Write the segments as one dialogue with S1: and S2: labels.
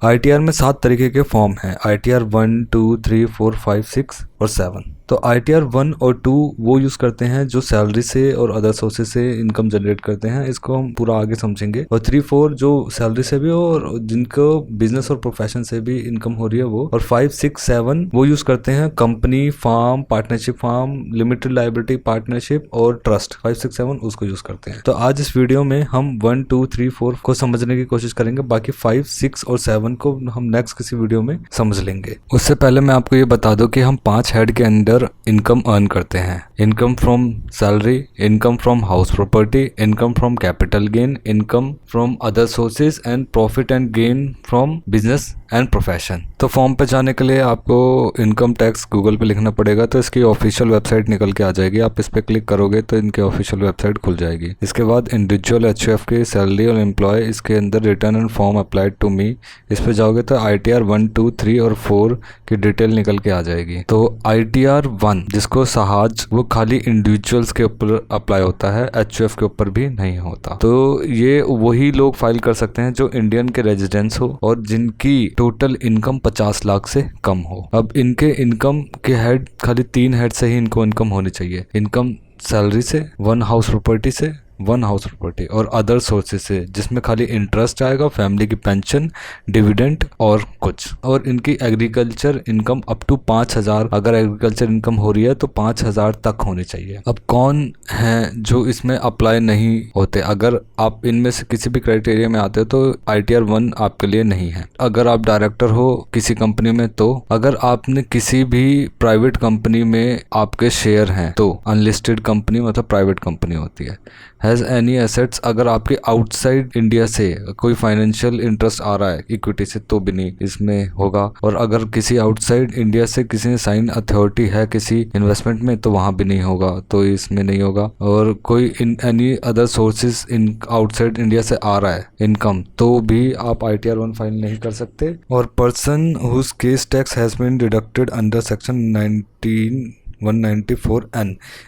S1: ITR में 7 तरीके के फॉर्म हैं। ITR 1, 2, 3, 4, 5, 6 और 7। तो ITR 1 और 2 वो यूज़ करते हैं जो सैलरी से और अदर सोर्सेज से इनकम जनरेट करते हैं। इसको हम पूरा आगे समझेंगे। और 3, 4 जो सैलरी से भी हो और जिनको बिजनेस और प्रोफेशन से भी इनकम हो रही है वो। और 5, 6, 7 वो यूज़ करते हैं company, firm, partnership firm, limited liability partnership और ट्रस्ट। 5, 6, 7 उसको यूज़ करते हैं। तो आज इस वीडियो में हम 1, 2, 3, 4 को समझने की कोशिश करेंगे। बाकी 5, 6 और 7 को हम नेक्स्ट किसी वीडियो में समझ लेंगे। उससे पहले मैं आपको ये बता दूं कि हम 5 हेड के अंदर इनकम अर्न करते हैं। Income from salary, income from house property, income from capital gain, income from other sources and profit and gain from business and profession. तो फॉर्म पे जाने के लिए आपको इनकम टैक्स गूगल पे लिखना पड़ेगा। तो इसकी ऑफिशियल वेबसाइट निकल के आ जाएगी। आप इस पे क्लिक करोगे तो इनकी ऑफिशियल वेबसाइट खुल जाएगी। इसके बाद इंडिविजुअल HUF की सैलरी और एम्प्लॉय, इसके अंदर return and form applied to me, इस पे जाओगे तो ITR 1, 2, 3 और 4 की डिटेल निकल के आ जाएगी। तो ITR 1 जिसको सहाज, वो खाली इंडिविजुअल्स के ऊपर अप्लाई होता है, HUF के ऊपर भी नहीं होता। तो ये वही लोग फाइल कर सकते हैं जो इंडियन के रेजिडेंट्स हो और जिनकी टोटल इनकम 50 लाख से कम हो। अब इनके इनकम के हेड खाली 3 हेड से ही इनको इनकम होनी चाहिए। इनकम सैलरी से, 1 हाउस प्रॉपर्टी से, 1 हाउस प्रॉपर्टी और अदर सोर्सेज से, जिसमें खाली इंटरेस्ट आएगा, फैमिली की पेंशन, डिविडेंड और कुछ। और इनकी एग्रीकल्चर इनकम अप टू 5,000, अगर एग्रीकल्चर इनकम हो रही है तो 5,000 तक होनी चाहिए। अब कौन हैं जो इसमें अप्लाई नहीं होते? अगर आप इनमें से किसी भी क्राइटेरिया में आते हो तो ITR 1 आपके लिए नहीं है। अगर आप डायरेक्टर हो किसी कंपनी में तो, अगर आपने किसी भी प्राइवेट कंपनी में आपके शेयर हैं तो, अनलिस्टेड कंपनी मतलब प्राइवेट कंपनी होती है। हैज़ एनी एसेट्स, अगर आपके आउटसाइड इंडिया से कोई फाइनेंशियल इंटरेस्ट आ रहा है इक्विटी से तो भी नहीं इसमें होगा। और अगर किसी आउटसाइड इंडिया से किसी ने साइन अथॉरिटी है किसी इन्वेस्टमेंट में तो वहाँ भी नहीं होगा, तो इसमें नहीं होगा। और कोई any other sources in outside India से आ रहा है इनकम तो भी आप ITR 1 फाइल नहीं कर सकते। और person whose case tax has been deducted under section 194N,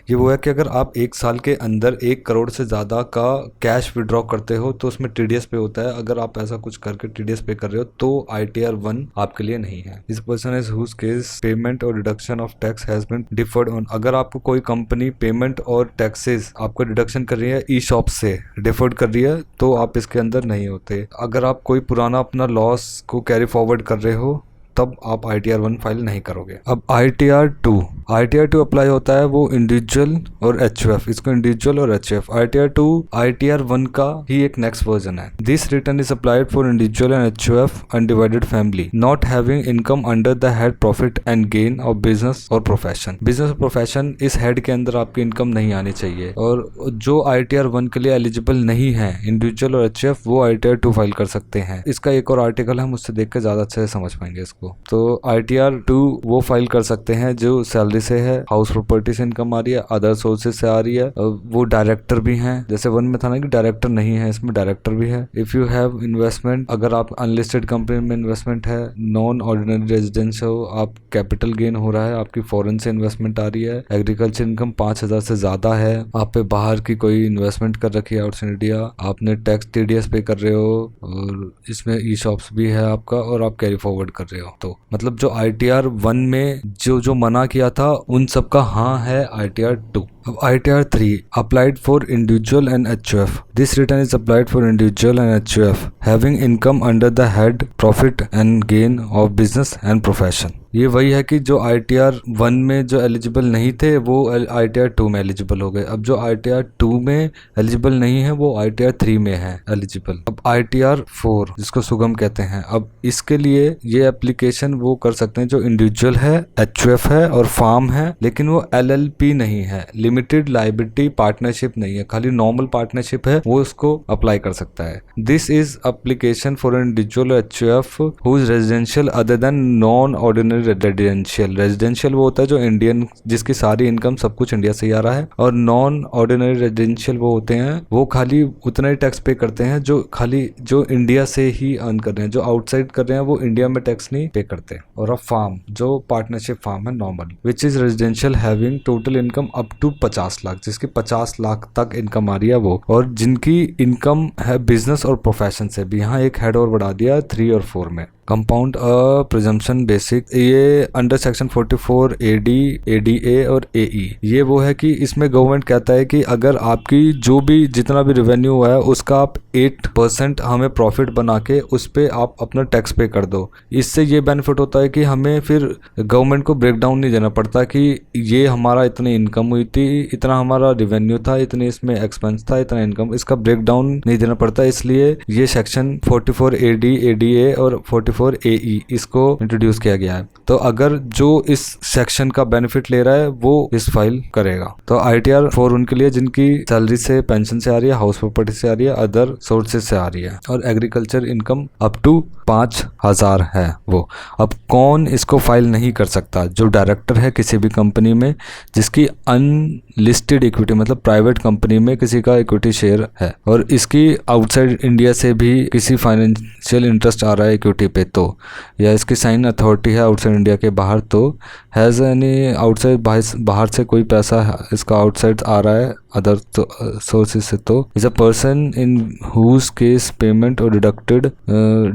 S1: ये वो है कि अगर आप 1 साल के अंदर 1 करोड़ से ज़्यादा का कैश विड्रॉ करते हो तो उसमें TDS पे होता है। अगर आप ऐसा कुछ करके TDS पे कर रहे हो तो ITR 1 आपके लिए नहीं है। इस person is whose case payment और deduction of tax has been deferred on, अगर आपको कोई कंपनी पेमेंट और टैक्सेस आपको डिडक्शन कर रही है ई-शॉप से, डिफर्ड कर रही है तो आप इसके अंदर नहीं होते। अगर आप कोई पुराना अपना लॉस को कैरी फॉरवर्ड कर रहे हो तब आप ITR 1 फाइल नहीं करोगे। अब ITR 2 अप्लाई होता है वो इंडिविजुअल और HUF, इसको इंडिविजुअल और HUF। ITR 2 ITR 1 का ही एक नेक्स्ट वर्जन है। This return is applied for individual and HUF undivided family not having income under the head profit and gain of business और प्रोफेशन। बिजनेस और profession इस head के अंदर आपकी इनकम नहीं आनी चाहिए। और जो ITR 1 के लिए एलिजिबल नहीं है इंडिविजुअल और HUF, वो ITR 2 फाइल कर सकते हैं। इसका एक और आर्टिकल है, हम उससे देख कर ज्यादा अच्छे से समझ पाएंगे इसको। तो ITR 2 वो फाइल कर सकते हैं जो सैलरी से है, हाउस प्रॉपर्टी से इनकम आ रही है, अदर सोर्सेज से आ रही है, वो डायरेक्टर भी हैं। जैसे 1 में था ना कि डायरेक्टर नहीं है, इसमें डायरेक्टर भी है। इफ यू हैव इन्वेस्टमेंट, अगर आप अनलिस्टेड कंपनी में इन्वेस्टमेंट है, नॉन ऑर्डिनरी रेजिडेंस हो, आप कैपिटल गेन हो रहा है, आपकी फॉरेन से इन्वेस्टमेंट आ रही है, एग्रीकल्चर इनकम 5,000 से ज्यादा है, आप पे बाहर की कोई इन्वेस्टमेंट कर रखी है आउटसाइड इंडिया, आपने टैक्स TDS पे कर रहे हो और इसमें ई-शॉप्स भी है आपका और आप कैरी फॉरवर्ड कर रहे हो, तो मतलब जो ITR 1 में जो मना किया था उन सब का हाँ है ITR 2। अब ITR 3 applied for individual and HUF, this return is applied for individual and HUF having income under the head profit and gain of business and profession. ये वही है कि जो ITR 1 में जो एलिजिबल नहीं थे वो ITR 2 में एलिजिबल हो गए। अब जो ITR 2 में एलिजिबल नहीं है वो ITR 3 में है एलिजिबल। अब ITR 4 जिसको सुगम कहते हैं, अब इसके लिए ये एप्लीकेशन वो कर सकते हैं जो इंडिविजुअल है, HUF है और फार्म है, लेकिन वो LLP नहीं है, लिमिटेड लायबिलिटी पार्टनरशिप नहीं है, खाली नॉर्मल पार्टनरशिप है, वो उसको अप्लाई कर सकता है। This is application for individual HUF whose residential other than non ordinary residential वो होता है जो इंडियन, जिसकी सारी इनकम सब कुछ इंडिया से ही आ रहा है। और नॉन ऑर्डिनरी रेजिडेंशियल वो होते हैं वो खाली उतना ही टैक्स पे करते हैं जो इंडिया से ही अर्न कर रहे हैं, जो आउटसाइड कर रहे हैं वो इंडिया में टैक्स नहीं पे करते। और अब फार्म जो पार्टनरशिप फार्म है normal, which is residential having total income up to 50 lakh, जिसकी 50 लाख तक इनकम आ रही है वो, और जिनकी इनकम है बिजनेस और प्रोफेशन से भी। यहाँ एक हेड और बढ़ा दिया 3 और 4 में। कंपाउंड प्रिजम्पशन बेसिक, ये अंडर सेक्शन 44 AD, ADA और AE। ये वो है कि इसमें गवर्नमेंट कहता है कि अगर आपकी जो भी जितना भी रेवेन्यू हुआ है उसका आप 8% हमें प्रॉफिट बना के उस पर आप अपना टैक्स पे कर दो। इससे ये बेनिफिट होता है कि हमें फिर गवर्नमेंट को ब्रेक डाउन नहीं देना पड़ता कि ये हमारा इतनी इनकम हुई थी, इतना हमारा रेवेन्यू था, इतनी इसमें एक्सपेंस था, इतना इनकम, इसका ब्रेक डाउन नहीं देना पड़ता। इसलिए ये सेक्शन 44 AD, ADA और 44 AE इसको इंट्रोड्यूस किया गया है। तो अगर जो इस सेक्शन का बेनिफिट ले रहा है वो इस फाइल करेगा। तो ITR 4 उनके लिए जिनकी सैलरी से, पेंशन से आ रही है, हाउस प्रॉपर्टी से आ रही है, अदर सोर्सेज से आ रही है, और एग्रीकल्चर इनकम अप टू 5,000 है वो। अब कौन इसको फाइल नहीं कर सकता? जो डायरेक्टर है किसी भी कंपनी में जिसकी अनलिस्टेड इक्विटी, मतलब प्राइवेट कंपनी में किसी का इक्विटी शेयर है और इसकी आउटसाइड इंडिया से भी किसी फाइनेंशियल इंटरेस्ट आ रहा है इक्विटी पे, तो या इसकी साइन अथॉरिटी है आउटसाइड इंडिया के बाहर, तो हैज़ एनी आउटसाइड बाहर से कोई पैसा इसका आउटसाइड आ रहा है अदर सोर्सेज से, तो is a person in whose case payment और डिडक्टेड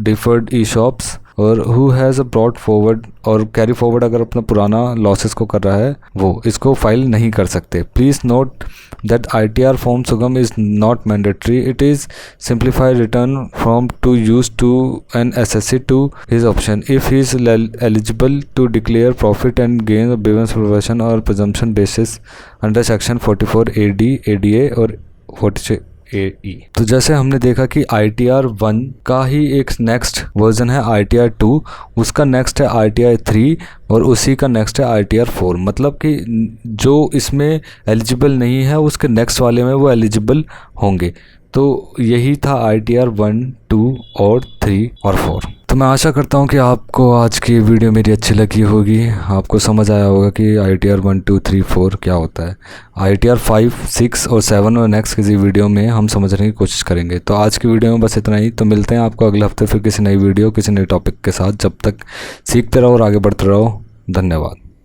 S1: डिफर्ड ई-शॉप्स और हु हैज़ ब्रॉट फॉरवर्ड और कैरी फॉरवर्ड, अगर अपना पुराना लॉसेस को कर रहा है वो इसको फाइल नहीं कर सकते। Please note that ITR form Sugam is not mandatory, it is simplified return form to use to an SSC to his option if he is eligible to declare profit and gain business profession और presumption basis under section 44 AD, ADA और 46 AE। तो जैसे हमने देखा कि ITR 1 का ही एक next version है ITR 2, उसका नेक्स्ट है ITR 3 और उसी का नेक्स्ट है ITR 4। मतलब कि जो इसमें एलिजिबल नहीं है उसके नेक्स्ट वाले में वो एलिजिबल होंगे। तो यही था ITR 1, 2 और 3 और 4। तो मैं आशा करता हूँ कि आपको आज की वीडियो मेरी अच्छी लगी होगी, आपको समझ आया होगा कि ITR 1, 2, 3, 4 क्या होता है। ITR 5, 6 और 7 और नेक्स्ट किसी वीडियो में हम समझने की कोशिश करेंगे। तो आज की वीडियो में बस इतना ही। तो मिलते हैं आपको अगले हफ्ते फिर किसी नई वीडियो, किसी नए टॉपिक के साथ। जब तक सीखते रहो और आगे बढ़ते रहो। धन्यवाद।